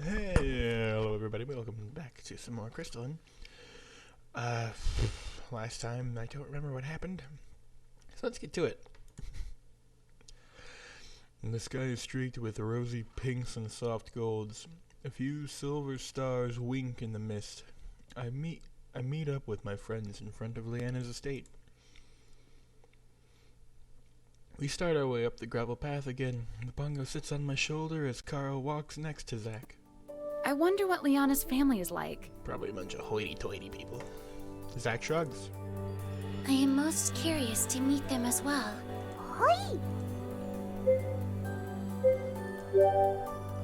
Hello everybody, welcome back to some more Crystalline. Last time I don't remember what happened, so let's get to it. The sky is streaked with rosy pinks and soft golds. A few silver stars wink in the mist. I meet up with my friends in front of Leanna's estate. We start our way up the gravel path again. The bongo sits on my shoulder as Carl walks next to Zach. I wonder what Leanna's family is like. Probably a bunch of hoity-toity people. Zach shrugs. I am most curious to meet them as well. Hoi!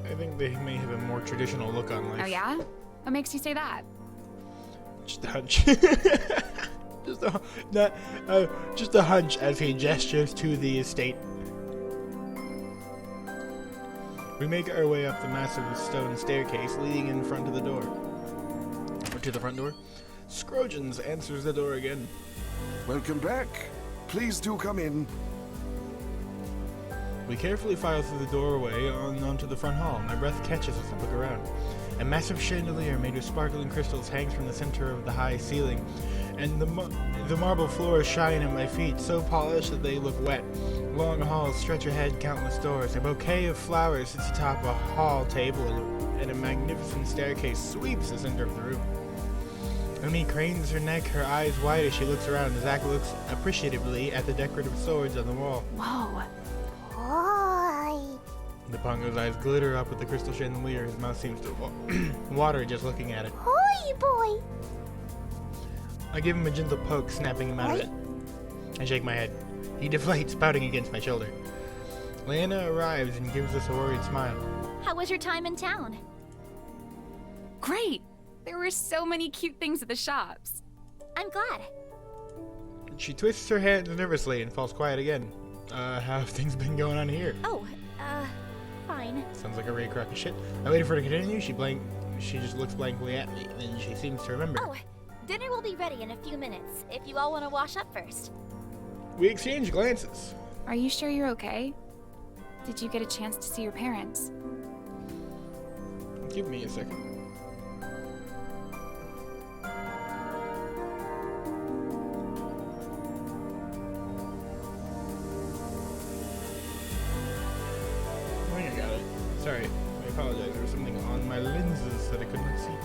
I think they may have a more traditional look on life. Oh yeah? What makes you say that? Just a hunch. Just a hunch as he gestures to the estate. We make our way up the massive stone staircase leading in front of the door. Or to the front door. Scrogens answers the door again. Welcome back. Please do come in. We carefully file through the doorway onto the front hall. My breath catches as I look around. A massive chandelier made of sparkling crystals hangs from the center of the high ceiling, and the marble floors shine at my feet, so polished that they look wet. Long halls stretch ahead countless doors. A bouquet of flowers sits atop a hall table, and a magnificent staircase sweeps the center of the room. Umi cranes her neck, her eyes wide as she looks around. Zach looks appreciatively at the decorative swords on the wall. Whoa. Hoi! The Pongo's eyes glitter up at the crystal chandelier. His mouth seems to water just looking at it. Hoi, boy! I give him a gentle poke, snapping him out of it. I shake my head. He deflates, pouting against my shoulder. Leanna arrives and gives us a worried smile. How was your time in town? Great! There were so many cute things at the shops. I'm glad. She twists her hands nervously and falls quiet again. How have things been going on here? Oh, fine. Sounds like a real crock of shit. I waited for her to continue. She just looks blankly at me, then she seems to remember. Oh, dinner will be ready in a few minutes, if you all want to wash up first. We exchange glances. Are you sure you're okay? Did you get a chance to see your parents? Give me a second. I think I got it. Sorry. I apologize. There was something on my lenses that I could not see.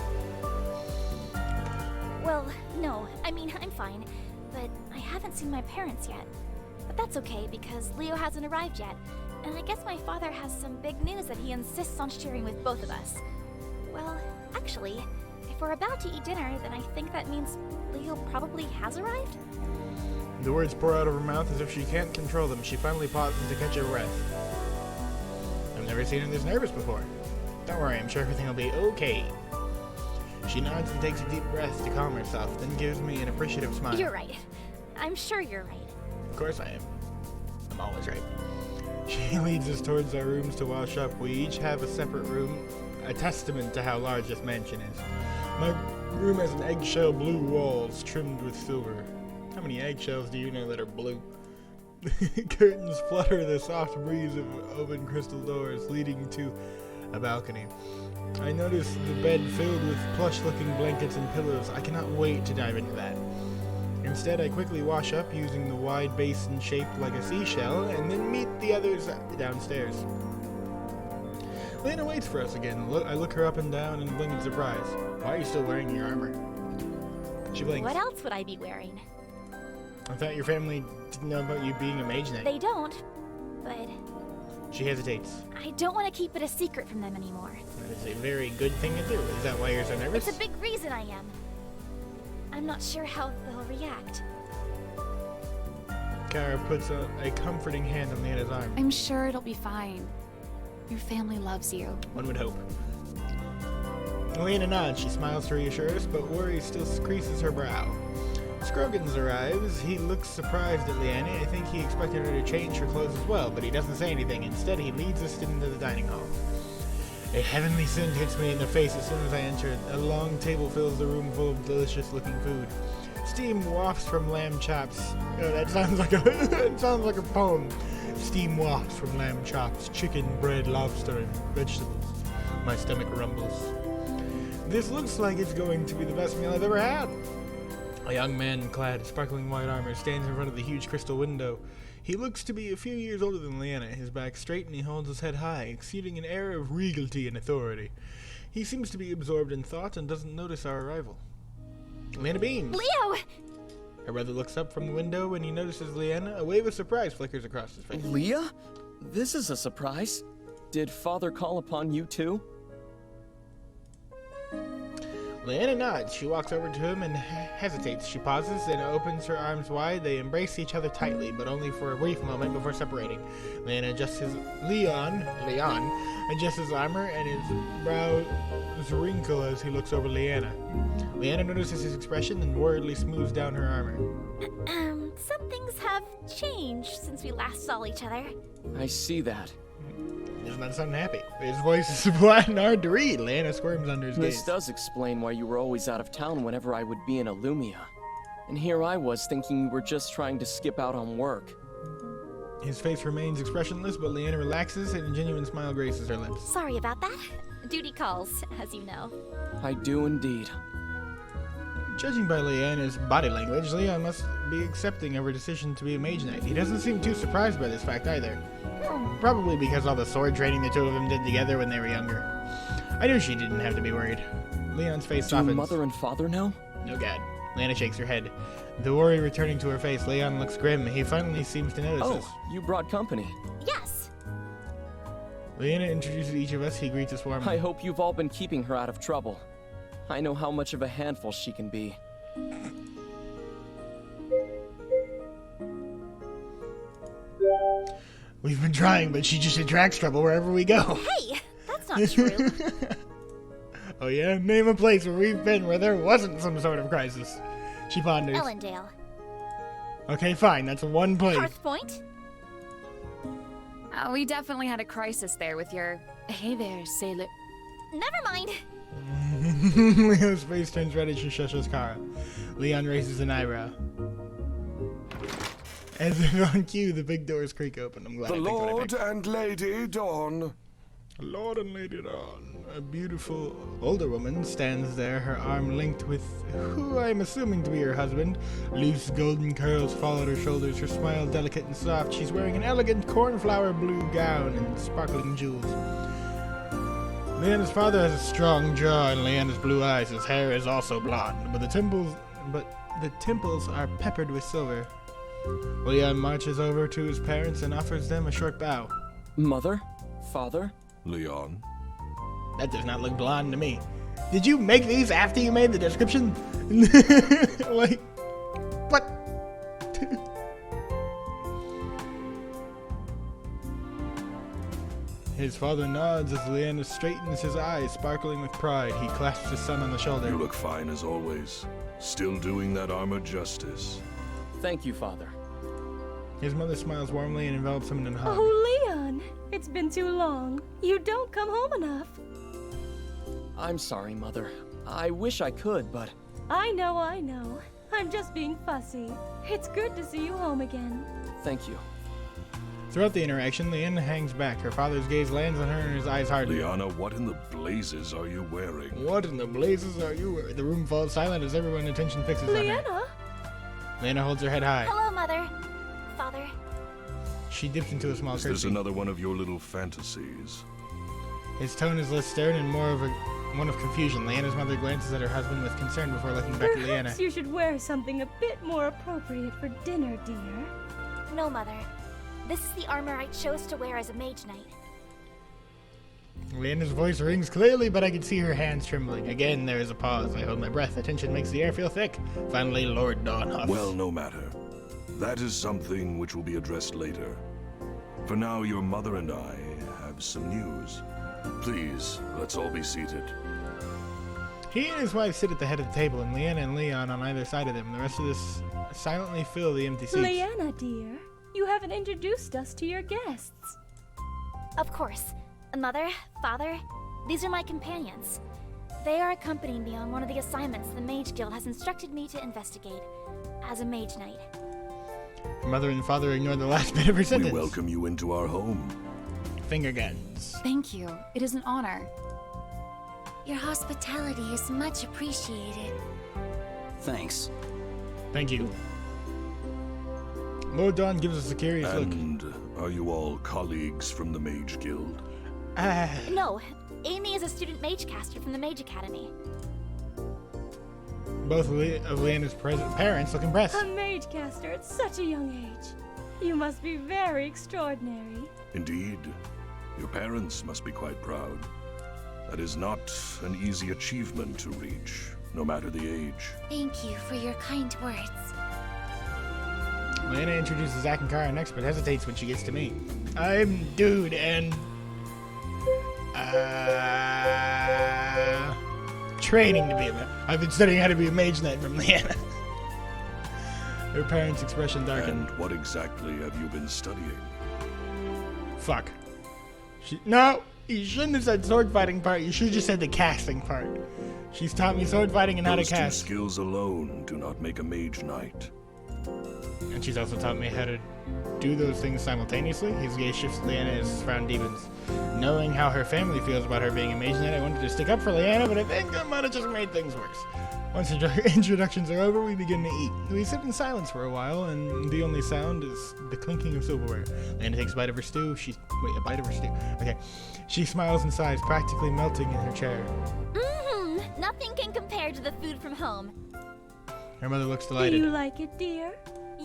Well, no, I mean, I'm fine, but I haven't seen my parents yet. But that's okay, because Leo hasn't arrived yet, and I guess my father has some big news that he insists on sharing with both of us. Well, actually, if we're about to eat dinner, then I think that means Leo probably has arrived? The words pour out of her mouth as if she can't control them. She finally pauses to catch her breath. I've never seen her this nervous before. Don't worry, I'm sure everything will be okay. She nods and takes a deep breath to calm herself, then gives me an appreciative smile. You're right. I'm sure you're right. Of course I am. I'm always right. She leads us towards our rooms to wash up. We each have a separate room, a testament to how large this mansion is. My room has an eggshell blue walls trimmed with silver. How many eggshells do you know that are blue? Curtains flutter the soft breeze of open crystal doors leading to a balcony. I notice the bed filled with plush-looking blankets and pillows. I cannot wait to dive into that. Instead, I quickly wash up using the wide basin shaped like a seashell, and then meet the others downstairs. Leanna waits for us again. I look her up and down and blink in surprise. Why are you still wearing your armor? She blinks. What else would I be wearing? I thought your family didn't know about you being a mage knight. They don't, but She hesitates. I don't want to keep it a secret from them anymore. That is a very good thing to do. Is that why you're so nervous? It's a big reason I am. I'm not sure how they'll react. Kara puts a comforting hand on Leanna's arm. I'm sure it'll be fine. Your family loves you. One would hope. Leanna nods. She smiles to reassure us, but worry still creases her brow. Scroggins arrives. He looks surprised at Leanna. I think he expected her to change her clothes as well, but he doesn't say anything. Instead, he leads us into the dining hall. A heavenly scent hits me in the face as soon as I enter. A long table fills the room full of delicious-looking food. Steam wafts from lamb chops. Oh, that sounds like a poem. Steam wafts from lamb chops, chicken, bread, lobster, and vegetables. My stomach rumbles. This looks like it's going to be the best meal I've ever had. A young man clad in sparkling white armor stands in front of the huge crystal window. He looks to be a few years older than Leanna, his back straight and he holds his head high, exuding an air of regality and authority. He seems to be absorbed in thought and doesn't notice our arrival. Leanna beams! Leo! Her brother looks up from the window when he notices Leanna. A wave of surprise flickers across his face. Leah? This is a surprise. Did Father call upon you too? Leanna nods. She walks over to him and hesitates. She pauses and opens her arms wide. They embrace each other tightly, but only for a brief moment before separating. Leanna adjusts Leon adjusts his armor and his brows wrinkle as he looks over Leanna. Leanna notices his expression and worriedly smooths down her armor. Some things have changed since we last saw each other. I see that. Does not sound happy. His voice is flat and hard to read. Leanna squirms under his This gaze. does explain why you were always out of town whenever I would be in Illumia. And here I was thinking you were just trying to skip out on work. His face remains expressionless, but Leanna relaxes and a genuine smile graces her lips. Sorry about that. Duty calls, as you know. I do indeed. Judging by Leanna's body language, Leon must be accepting of her decision to be a mage knight. He doesn't seem too surprised by this fact either. Probably because all the sword training the two of them did together when they were younger. I knew she didn't have to be worried. Leon's face Do softens. Mother and Father know? No god. Leanna shakes her head. The worry returning to her face, Leon looks grim. He finally seems to notice us. Oh, you brought company. Yes! Leanna introduces each of us. He greets us warmly. I hope you've all been keeping her out of trouble. I know how much of a handful she can be. We've been trying, but she just attracts trouble wherever we go. Hey! That's not true. Oh yeah? Name a place where we've been where there wasn't some sort of crisis. She ponders. Ellendale. Okay, fine. That's one place. Hearth Point? We definitely had a crisis there with your... Hey there, sailor. Never mind. Leo's face turns reddish and shushes Kara. Leon raises an eyebrow. As if on cue, the big doors creak open. I'm glad The I picked what I Lord picked. and Lady Dawn. Lord and Lady Dawn. A beautiful older woman stands there, her arm linked with who I'm assuming to be her husband. Loose golden curls fall at her shoulders, her smile delicate and soft. She's wearing an elegant cornflower blue gown and sparkling jewels. Leanna's father has a strong jaw and Leanna's blue eyes. His hair is also blonde, but the temples are peppered with silver. Leon marches over to his parents and offers them a short bow. Mother? Father? Leon. That does not look blonde to me. Did you make these after you made the description? Like, what? His father nods as Leanna straightens his eyes, sparkling with pride. He clasps his son on the shoulder. You look fine as always. Still doing that armor justice. Thank you, Father. His mother smiles warmly and envelops him in a hug. Oh, Leon, it's been too long. You don't come home enough. I'm sorry, Mother. I wish I could, but... I know. I'm just being fussy. It's good to see you home again. Thank you. Throughout the interaction, Leanna hangs back. Her father's gaze lands on her and his eyes harden. Leanna, what in the blazes are you wearing? What in the blazes are you wearing? The room falls silent as everyone's attention fixes on her. Leanna? Leanna holds her head high. Hello, Mother. Father. She dips into a small Is this curtsy. another one of your little fantasies? His tone is less stern and more of one of confusion. Leanna's mother glances at her husband with concern before looking back at Leanna. Perhaps you should wear something a bit more appropriate for dinner, dear. No, Mother. This is the armor I chose to wear as a mage knight. Leanna's voice rings clearly, but I can see her hands trembling. Again, there is a pause. I hold my breath. The tension makes the air feel thick. Finally, Lord Dawn huffs. Well, no matter. That is something which will be addressed later. For now, your mother and I have some news. Please, let's all be seated. He and his wife sit at the head of the table, and Leanna and Leon on either side of them. The rest of us silently fill the empty seats. Leanna, dear, you haven't introduced us to your guests. Of course. Mother, Father, these are my companions. They are accompanying me on one of the assignments the Mage Guild has instructed me to investigate as a mage knight. Her mother and father ignore the last bit of her We sentence. welcome you into our home. Finger guns. Thank you. It is an honor. Your hospitality is much appreciated. Thanks. Thank you. Lord Dawn gives us a curious look. And are you all colleagues from the Mage Guild? No, Amy is a student mage caster from the Mage Academy. Both of Leanna's parents look impressed. A mage caster at such a young age. You must be very extraordinary. Indeed. Your parents must be quite proud. That is not an easy achievement to reach, no matter the age. Thank you for your kind words. Leanna introduces Zack and Kara next, but hesitates when she gets to me. I'm Dude, and training to be a mage. I've been studying how to be a mage knight from Leanna. Her parents' expression darkened. And what exactly have you been studying? Fuck. No! You shouldn't have said sword fighting part. You should have just said the casting part. She's taught me sword fighting and how to Those cast. two skills alone do not make a mage knight. And she's also taught me how to do those things simultaneously. His gaze shifts to Leanna as his frown deepens. Knowing how her family feels about her being a mage knight, I wanted to stick up for Leanna, but I think I might have just made things worse. Once introductions are over, we begin to eat. We sit in silence for a while, and the only sound is the clinking of silverware. Leanna takes a bite of her stew. A bite of her stew. Okay. She smiles and sighs, practically melting in her chair. Nothing can compare to the food from home. Her mother looks Do delighted. you like it, dear?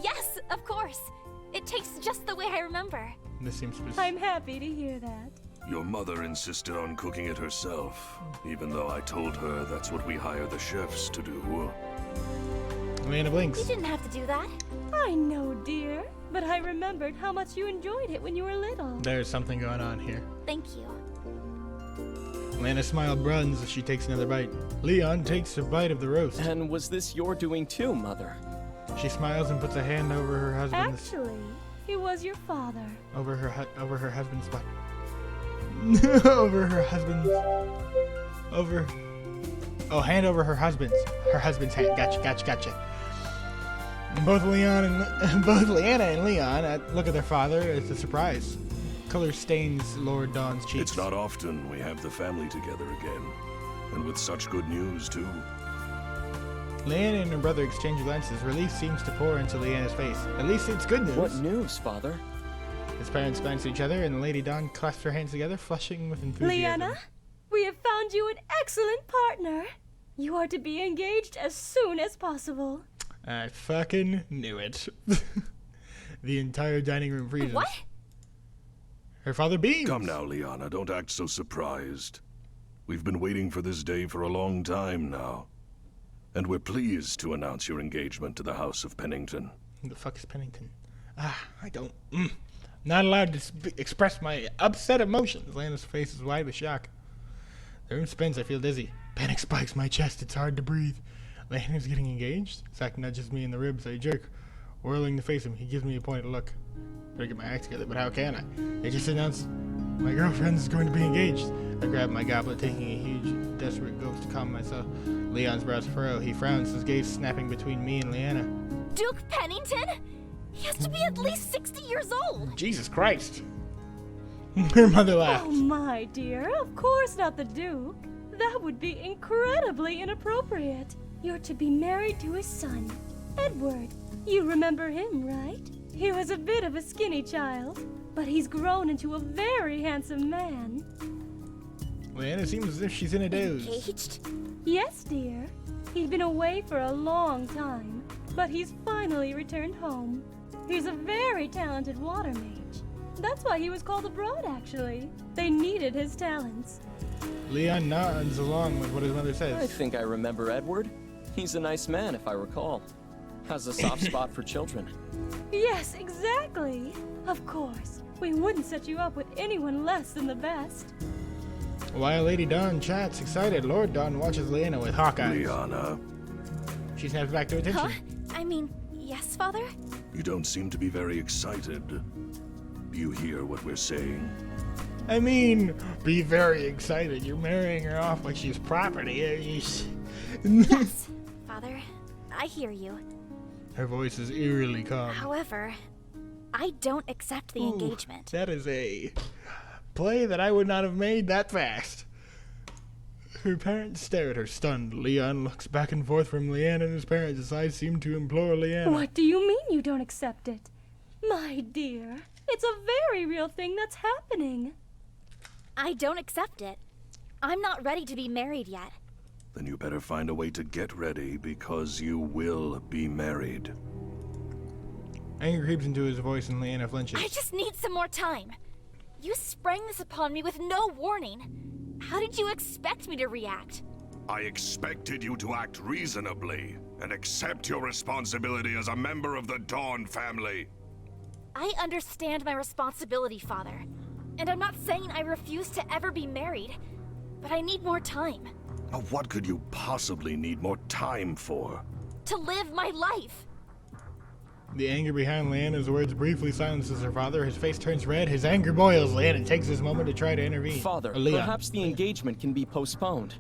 Yes, of course. It tastes just the way I remember. This seems specific. I'm happy to hear that. Your mother insisted on cooking it herself, even though I told her that's what we hire the chefs to do. Leanna blinks. You didn't have to do that. I know, dear. But I remembered how much you enjoyed it when you were little. There's something going on here. Thank you. Leanna's smile broadens as she takes another bite. Leon takes a bite of the roast. And was this your doing too, Mother? She smiles and puts a hand over her husband's Actually, he was your father. over her husband's butt. over her husband's hand over her husband's hand. Gotcha. Both Leanna and Leon look at their father as a surprise. Color stains Lord Dawn's cheeks. It's not often we have the family together again, and with such good news too. Leanna and her brother exchange glances. Relief seems to pour into Leanna's face. At least it's good news. What news, Father? His parents glance at each other, and Lady Dawn clasps her hands together, flushing with enthusiasm. Leanna, we have found you an excellent partner. You are to be engaged as soon as possible. I fucking knew it. The entire dining room freezes. What? Her father beams. Come now, Leanna, don't act so surprised. We've been waiting for this day for a long time now. And we're pleased to announce your engagement to the House of Pennington. Who the fuck is Pennington? I don't. Not allowed to express my upset emotions. Leanna's face is wide with shock. The room spins. I feel dizzy. Panic spikes my chest. It's hard to breathe. Leanna's getting engaged? Zack nudges me in the ribs. I jerk, whirling to face him. He gives me a pointed look. Better get my act together, but how can I? They just announced my girlfriend's going to be engaged. I grab my goblet, taking a huge, desperate gulp to calm myself. Leon's brows furrow. He frowns, his gaze snapping between me and Leanna. Duke Pennington? He has to be at least 60 years old. Jesus Christ. Her mother laughed. Oh, my dear, of course not the Duke. That would be incredibly inappropriate. You're to be married to his son, Edward. You remember him, right? He was a bit of a skinny child, but he's grown into a very handsome man. Leanna seems as if she's in a doze. Engaged? Yes, dear. He'd been away for a long time, but he's finally returned home. He's a very talented water mage. That's why he was called abroad, actually. They needed his talents. Leon nods along with what his mother I says. think I remember Edward. He's a nice man, if I recall. Has a soft spot for children. Yes, exactly. Of course. We wouldn't set you up with anyone less than the best. While Lady Dawn chats excited, Lord Dawn watches Leanna with hawk eyes. Leanna, She snaps back to attention. Huh? I mean, yes, Father? you don't seem to be very excited. Do you hear what we're saying? I mean, be very excited. You're marrying her off like she's property. Yes, Father. I hear you. Her voice is eerily calm. However, I don't accept the Ooh, engagement. That is a play that I would not have made that fast. Her parents stare at her, stunned. Leon looks back and forth from Leanna and his parents. His eyes seem to implore Leanna. What do you mean you don't accept it? My dear, it's a very real thing that's happening. I don't accept it. I'm not ready to be married yet. Then you better find a way to get ready, because you will be married. Anger creeps into his voice and Leanna flinches. I just need some more time. You sprang this upon me with no warning. How did you expect me to react? I expected you to act reasonably and accept your responsibility as a member of the Dawn family. I understand my responsibility, Father. And I'm not saying I refuse to ever be married, but I need more time. Now, what could you possibly need more time for? To live my life. The anger behind Leanna's words briefly silences her father. His face turns red. His anger boils. Leanna takes this moment to try to intervene. Father, Leon. perhaps the engagement can be postponed.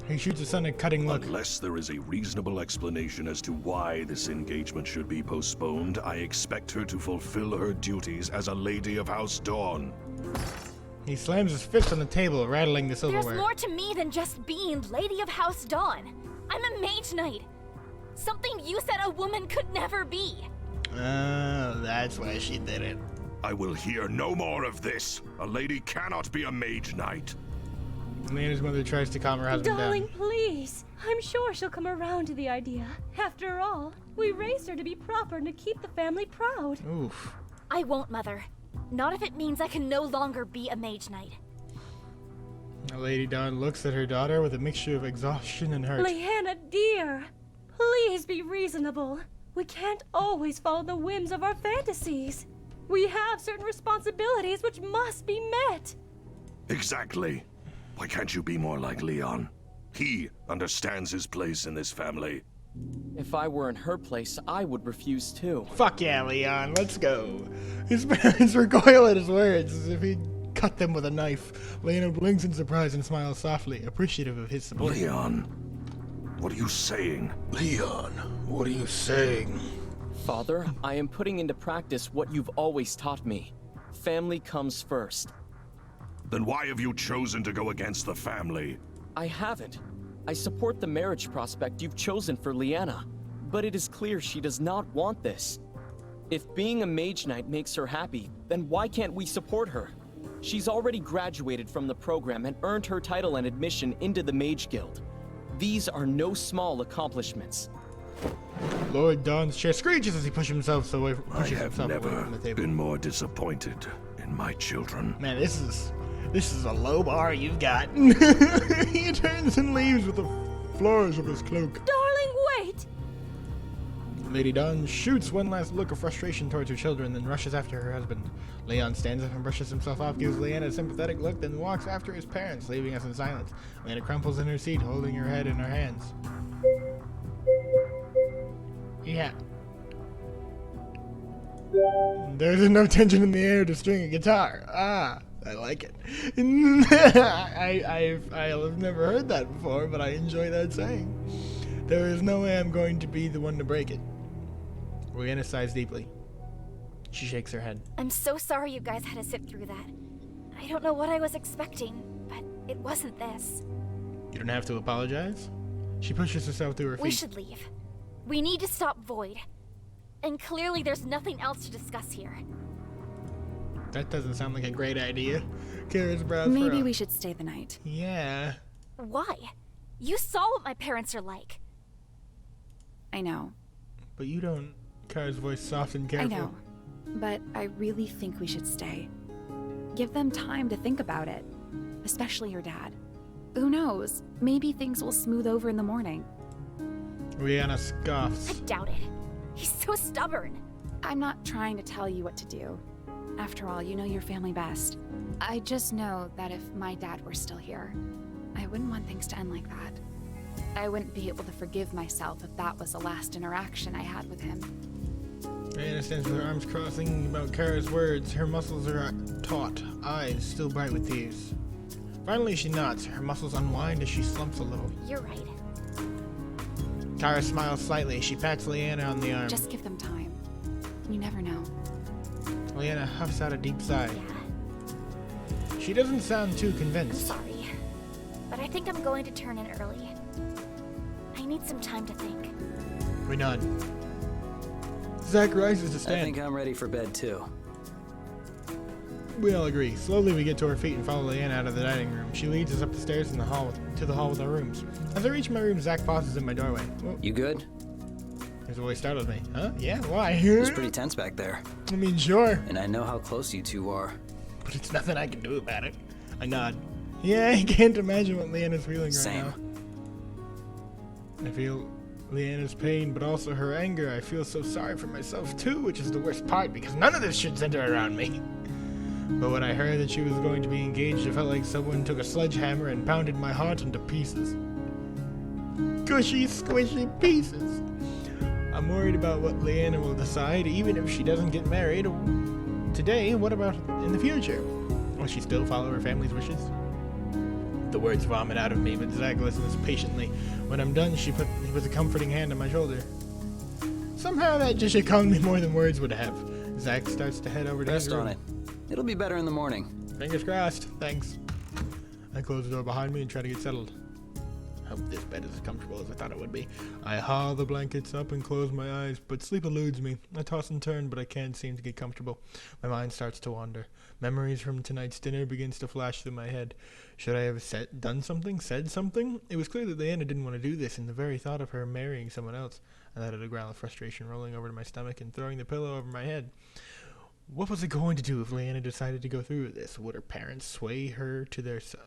He shoots his son a cutting look. Unless there is a reasonable explanation as to why this engagement should be postponed, I expect her to fulfill her duties as a Lady of House Dawn. He slams his fist on the table, rattling the silverware. There's more to me than just being Lady of House Dawn. I'm a mage knight. Something you said a woman could never be. Oh, that's why she did it. I will hear no more of this. A lady cannot be a mage knight. Leanna's mother tries to calm her husband Darling, down. please. I'm sure she'll come around to the idea. After all, we raised her to be proper and to keep the family proud. Oof. I won't, Mother. Not if it means I can no longer be a mage knight. Lady Dawn looks at her daughter with a mixture of exhaustion and hurt. Leanna, dear, please be reasonable. We can't always follow the whims of our fantasies. We have certain responsibilities which must be met. Exactly. Why can't you be more like Leon? He understands his place in this family. If I were in her place, I would refuse too. Fuck yeah, Leon, let's go. His parents recoil at his words as if he'd cut them with a knife. Leanna blinks in surprise and smiles softly, appreciative of his support. Leon, what are you saying? Leon, what are you saying? Father, I am putting into practice what you've always taught me. Family comes first. Then why have you chosen to go against the family? I haven't. I support the marriage prospect you've chosen for Leanna, but it is clear she does not want this. If being a mage knight makes her happy, then why can't we support her? She's already graduated from the program and earned her title and admission into the Mage Guild. These are no small accomplishments. Lord Dawn's chair screeches as he pushes himself away from, I have never from the table. been more disappointed in my children. Man, this is a low bar you've got. He turns and leaves with a flourish of his cloak. Darling, wait! Lady Dawn shoots one last look of frustration towards her children, then rushes after her husband. Leon stands up and brushes himself off, gives Leanna a sympathetic look, then walks after his parents, leaving us in silence. Leanna crumples in her seat, holding her head in her hands. Yeah. There's enough tension in the air to string a guitar. Ah, I like it. I've never heard that before, but I enjoy that saying. There is no way I'm going to be the one to break it. Leanna sighs deeply. She shakes her head. I'm so sorry you guys had to sit through that. I don't know what I was expecting, but it wasn't this. You don't have to apologize. She pushes herself to her feet. We should leave. We need to stop Void. And clearly there's nothing else to discuss here. That doesn't sound like a great idea. Kara's brows Maybe furrow. we should stay the night. Yeah. Why? You saw what my parents are like. I know. But you don't. Kara's voice soft and I careful. know. But I really think we should stay. Give them time to think about it. Especially your dad. Who knows? Maybe things will smooth over in the morning. Rihanna I scoffs. doubt it. He's so stubborn. I'm not trying to tell you what to do. After all, you know your family best. I just know that if my dad were still here, I wouldn't want things to end like that. I wouldn't be able to forgive myself if that was the last interaction I had with him. Rihanna stands with her arms crossed, thinking about Kara's words. Her muscles are taut, eyes still bright with tears. Finally, she nods. Her muscles unwind as she slumps a little. You're right. Kara smiles slightly. She pats Leanna on the arm. Just give them time. You never know. Leanna huffs out a deep sigh. Yeah, She doesn't sound too I'm convinced. sorry. but I think I'm going to turn in early. I need some time to think. We nod. Zach rises to I stand. think I'm ready for bed too. We all agree. Slowly, we get to our feet and follow Leanna out of the dining room. She leads us up the stairs in the hall to the hall with our rooms. As I reach my room, Zach pauses in my doorway. Whoa. You good? His voice startled me. Huh? Yeah? Why? It was pretty tense back there. I mean, sure. And I know how close you two are. But it's nothing I can do about it. I nod. Yeah, I can't imagine what Leanna's feeling right Same. now. I feel Leanna's pain, but also her anger. I feel so sorry for myself too, which is the worst part because none of this should center around me. But when I heard that she was going to be engaged, it felt like someone took a sledgehammer and pounded my heart into pieces. Gushy, squishy pieces. I'm worried about what Leanna will decide, even if she doesn't get married today. What about in the future? Will she still follow her family's wishes? The words vomit out of me, but Zach listens patiently. When I'm done, he puts a comforting hand on my shoulder. Somehow that gesture calmed me more than words would have. Zach starts to head over to his Rest room. on it. It'll be better in the morning. Fingers crossed. Thanks. I close the door behind me and try to get settled. Hope this bed is as comfortable as I thought it would be. I haul the blankets up and close my eyes, but sleep eludes me. I toss and turn, but I can't seem to get comfortable. My mind starts to wander. Memories from tonight's dinner begins to flash through my head. Should I have done something? Said something? It was clear that Leanna didn't want to do this, and the very thought of her marrying someone else. I let out a growl of frustration, rolling over to my stomach and throwing the pillow over my head. What was it going to do if Leanna decided to go through with this? Would her parents sway her to their side?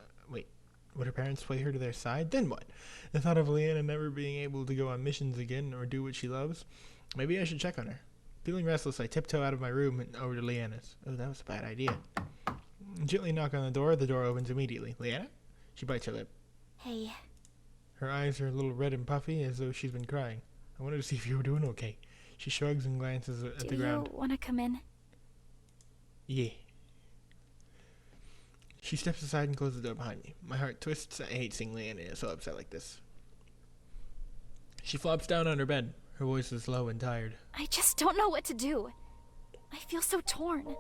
Would her parents sway her to their side? Then what? The thought of Leanna never being able to go on missions again or do what she loves? Maybe I should check on her. Feeling restless, I tiptoe out of my room and over to Leanna's. Oh, that was a bad idea. Gently knock on the door opens immediately. Leanna? She bites her lip. Hey. Her eyes are a little red and puffy, as though she's been crying. I wanted to see if you were doing okay. She shrugs and glances at the ground. Do you want to come in? Yeah. She steps aside and closes the door behind me. My heart twists. I hate seeing Leanna so upset like this. She flops down on her bed. Her voice is low and tired. I just don't know what to do. I feel so torn.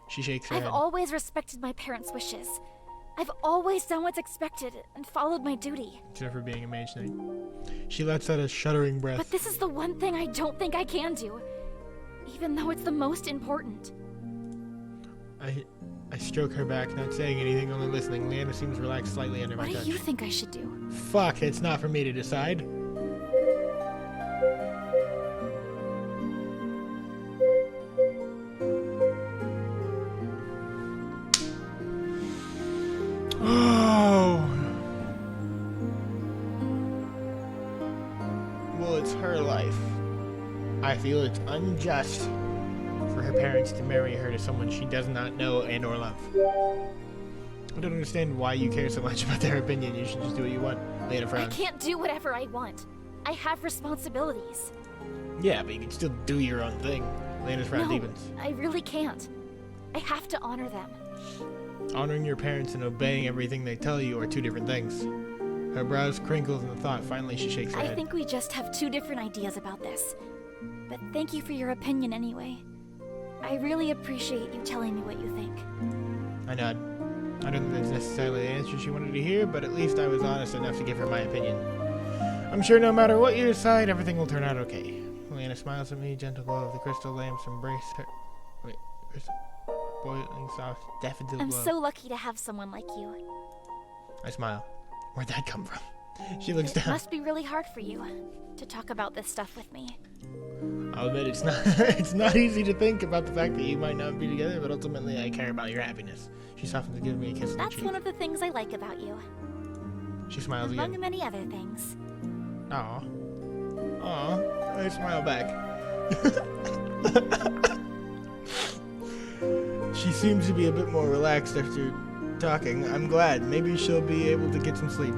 She shakes her I've head. always respected my parents' wishes. I've always done what's expected and followed my duty. Except for being a mage knight. She lets out a shuddering breath. But this is the one thing I don't think I can do. Even though it's the most important. I stroke her back, not saying anything, only listening. Leanna seems relaxed slightly under my What touch. do you think I should do? Fuck, it's not for me to decide. Oh. Well, it's her life. I feel it's unjust for her parents to marry her to someone she does not know and or love. I don't understand why you care so much about their opinion. You should just do what you want. Leanna I frowns. can't do whatever I want. I have responsibilities. Yeah, but you can still do your own thing. Leanna's frown No, deepens. I really can't. I have to honor them. Honoring your parents and obeying everything they tell you are two different things. Her brows crinkles in the thought. Finally, she shakes her I head. think we just have two different ideas about this. But thank you for your opinion anyway. I really appreciate you telling me what you think. I nod. I don't think that's necessarily the answer she wanted to hear, but at least I was honest enough to give her my opinion. I'm sure no matter what you decide, everything will turn out okay. Leanna smiles at me, gentle glow of the crystal lamps embrace her. Crystal. Boiling soft, daffodil I'm glow. so lucky to have someone like you. I smile. Where'd that come from? She looks It down. must be really hard for you to talk about this stuff with me. I'll admit it's not it's not easy to think about the fact that you might not be together, but ultimately I care about your happiness. She softens to give me a kiss on the That's cheek. one of the things I like about you, She smiles among again. many other things. Aw. Aw. I smile back. She seems to be a bit more relaxed after talking. I'm glad. Maybe she'll be able to get some sleep.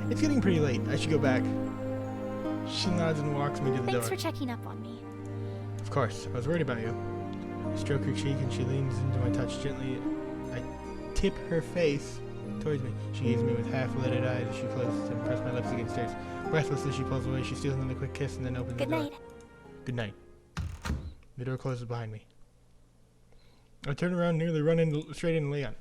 It's getting pretty late. I should go back. She nods and walks me to the Thanks door. for checking up on me. Of course. I was worried about you. I stroke her cheek and she leans into my touch gently. I tip her face towards me. She gazes me with half-lidded eyes as she closes and press my lips against hers. Breathless as she pulls away, she steals another quick kiss and then opens Good the door. night. Good night. The door closes behind me. I turn around, nearly run straight into Leon.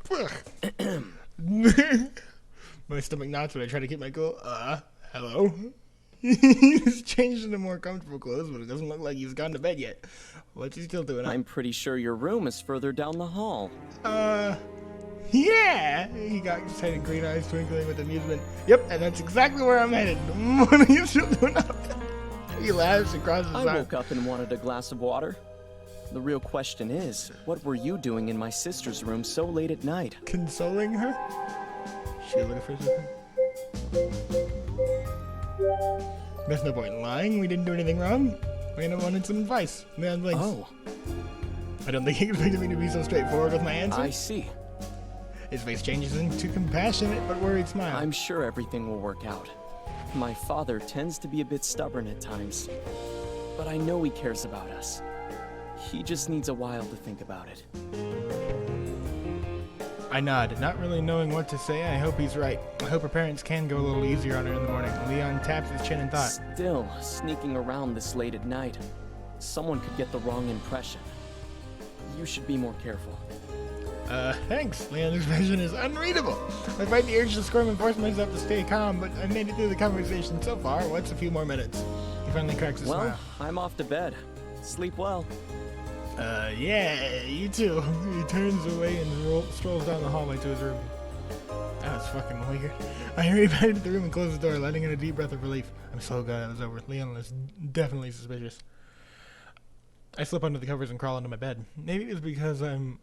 My stomach knots when I try to keep my cool. Hello? He's changed into more comfortable clothes, but it doesn't look like he's gone to bed yet. What's he still doing? I'm pretty sure your room is further down the hall. Yeah! He got his head and green eyes twinkling with amusement. Yep, and that's exactly where I'm headed. What are you still doing up there? He laughs and crosses his arms. I woke up and wanted a glass of water. The real question is, what were you doing in my sister's room so late at night? Consoling her? She looking for something? There's no point in lying. We didn't do anything wrong. Leanna wanted some advice. Man blinks. Oh. I don't think he expected me to be so straightforward with my answer. I see. His face changes into compassionate but worried smile. I'm sure everything will work out. My father tends to be a bit stubborn at times, but I know he cares about us. He just needs a while to think about it. I nod, not really knowing what to say. I hope he's right. I hope her parents can go a little easier on her in the morning. Leon taps his chin in thought. Still, sneaking around this late at night, someone could get the wrong impression. You should be more careful. Thanks. Leon's expression is unreadable. I fight the urge to squirm and force myself to stay calm, but I made it through the conversation so far. What's a few more minutes? He finally cracks a smile. Well, I'm off to bed. Sleep well. Yeah, you too. He turns away and strolls down the hallway to his room. That was fucking weird. I hurry back into the room and close the door, letting in a deep breath of relief. I'm so glad it was over. Leon is definitely suspicious. I slip under the covers and crawl into my bed. Maybe it's because I'm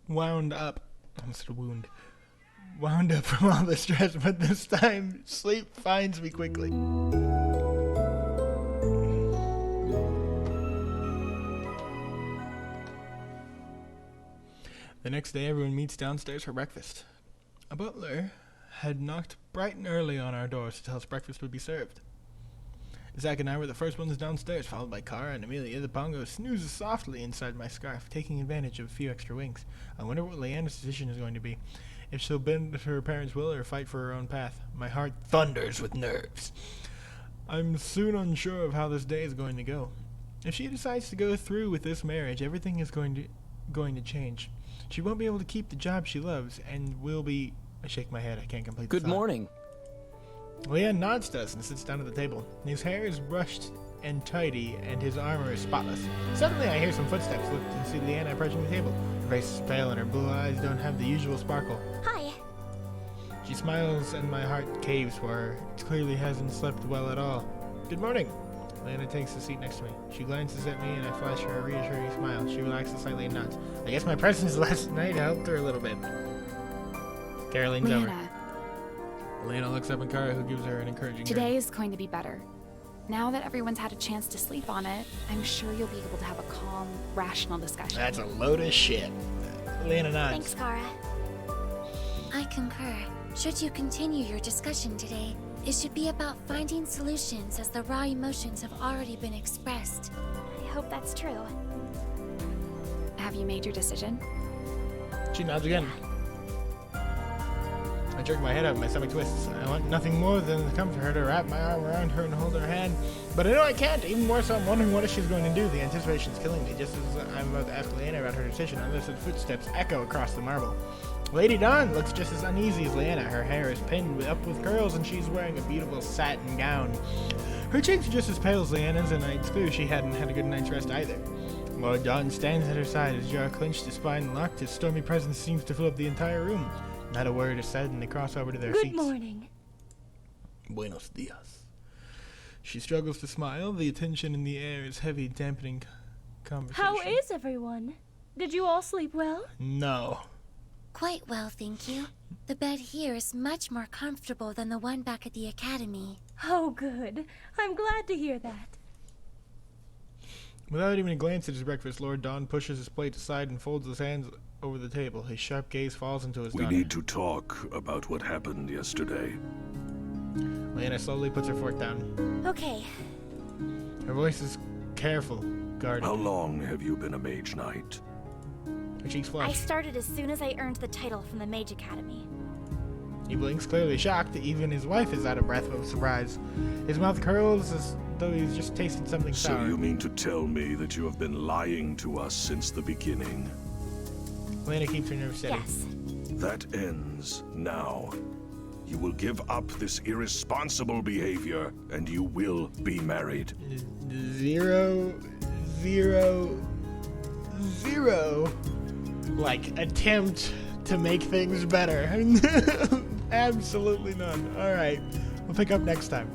wound up. I almost said wound. Wound up from all the stress, but this time sleep finds me quickly. The next day, everyone meets downstairs for breakfast. A butler had knocked bright and early on our doors to tell us breakfast would be served. Zach and I were the first ones downstairs, followed by Kara and Amelia. The bongo snoozes softly inside my scarf, taking advantage of a few extra winks. I wonder what Leanna's decision is going to be. If she'll bend to her parents' will or fight for her own path. My heart thunders with nerves. I'm soon unsure of how this day is going to go. If she decides to go through with this marriage, everything is going to change. She won't be able to keep the job she loves, and will be... I shake my head. I can't complete the Good thought. Morning. Leon nods to us and sits down at the table. His hair is brushed and tidy, and his armor is spotless. Suddenly, I hear some footsteps. Look and see Leanna approaching the table. Her face is pale, and her blue eyes don't have the usual sparkle. Hi. She smiles, and my heart caves for her. It clearly hasn't slept well at all. Good morning. Leanna takes a seat next to me. She glances at me, and I flash her a reassuring smile. She relaxes slightly and nods. I guess my presence last night helped her a little bit. Kara leans over. Leanna, Leanna looks up at Kara, who gives her an encouraging today grin. is going to be better. Now that everyone's had a chance to sleep on it, I'm sure you'll be able to have a calm, rational discussion. That's a load of shit. Leanna nods. Thanks, Kara. I concur. Should you continue your discussion today, it should be about finding solutions as the raw emotions have already been expressed. I hope that's true. Have you made your decision? She nods again. I jerk my head up, my stomach twists. I want nothing more than to comfort her, to wrap my arm around her and hold her hand. But I know I can't. Even more so, I'm wondering what she's going to do. The anticipation is killing me. Just as I'm about to ask Leanna about her decision, unlisted footsteps echo across the marble. Lady Dawn looks just as uneasy as Leanna. Her hair is pinned up with curls, and she's wearing a beautiful satin gown. Her cheeks are just as pale as Leanna's, and it's clear she hadn't had a good night's rest either. Lord Dawn stands at her side, his jaw clenched, his spine locked. His stormy presence seems to fill up the entire room. Not a word is said, and they cross over to their seats. Good morning. Buenos dias. She struggles to smile. The tension in the air is heavy, dampening conversation. How is everyone? Did you all sleep well? No. Quite well, thank you. The bed here is much more comfortable than the one back at the academy. Oh, good. I'm glad to hear that. Without even a glance at his breakfast, Lord Dawn pushes his plate aside and folds his hands over the table. His sharp gaze falls into his We daughter. need to talk about what happened yesterday. Leanna slowly puts her fork down. Okay. Her voice is careful, guarded. How long have you been a mage knight? Her cheeks I flush. started as soon as I earned the title from the Mage Academy. He blinks, clearly shocked. Even his wife is out of breath with surprise. His mouth curls as though he's just tasted something So sour. you mean to tell me that you have been lying to us since the beginning? Leanna keeps her nerves steady. Yes. That ends now. You will give up this irresponsible behavior, and you will be married. 0, 0, 0. Like, attempt to make things better. Absolutely none. Alright, we'll pick up next time.